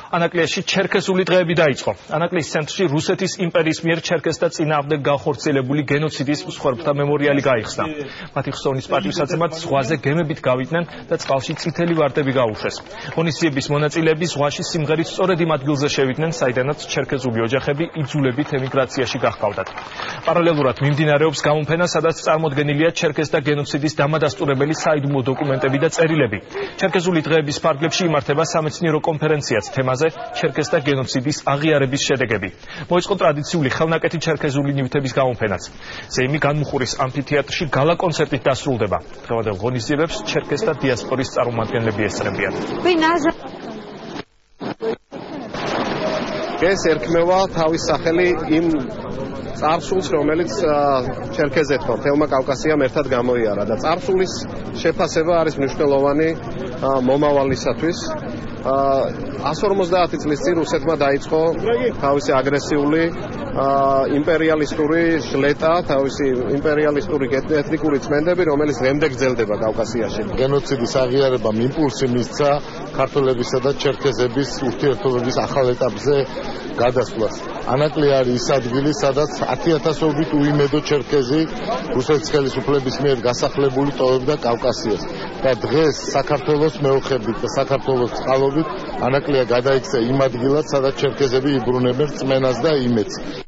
ანაკლიაში ჩერქეზული დღეები დაიწყო. ანაკლის ცენტრში რუსეთის იმპერიის მიერ ჩერქეზთა წინააღმდეგ განხორციელებული გენოციდის მსხვერპლთა მემორიალი გაიხსნა. მათი ხსოვნის პატივსაცემად ზღვაზე გემებით გავიდნენ და წყალში წითელი ვარდები გაუშვეს. ღონისძიების მონაწილეები ზღვაში სიმღერით სწორედ იმ ადგილზე შევიდნენ, საიდანაც ჩერქეზული ოჯახები იძულებით ემიგრაციაში გაჰყავდათ. პარალელურად მიმდინარეობს გამოფენა, სადაც წარმოდგენილია ჩერქეზთა გენოციდის დამადასტურებელი საიდუმლო დოკუმენტები და წერილები. ჩერქეზული დღეების ფარგლებში იმართება სამეცნიერო კონფერენციაც თემაზე ჩერქეზთა გენოციდის აღიარების შედეგები. მოიწყო ტრადიციული ხელნაკეთი ჩერქეზული ნივთების გამოფენაც. ზეიმი განმუხურის ამფითეატრში გალა კონცერტით დასრულდება. დღევანდელ ღონისძიებებს ჩერქეზთა დიასპორის წარმომადგენლები ესწრებიან. ეს ერქმევა თავის სახელი იმ წარსულს, რომელიც ჩერქეზეთმა მთელმა კავკასიამ ერთად გამოიარა და წარსულის შეფასება არის მნიშვნელოვანი მომავალისათვის. 150 წლის წინ რუსეთმა დაიწყო თავისი აგრესიული იმპერიალისტური ჟლეტა, თავისი იმპერიალისტური ეთნიკური წმენდები, რომელიც დღემდე გრძელდება კავკასიაში. გენოციდის აღიარებამ იმპულსი მისცა ქართველებისა და ჩერქეზების ურთიერთობების ახალ ეტაპზე გადასვლას. ანაკლი არის ის ადგილი, სადაც 10,000-ობით უიმედო ჩერქეზი რუსეთის ხელისუფლების მიერ გასახლებული ტოვებდა კავკასიას. და დღეს საქართველოს მეოხებით და საქართველოს წყალობით ანაკლია გადაიქცა იმ ადგილად, სადაც ჩერქეზები იბრუნებენ რწმენას და იმედს.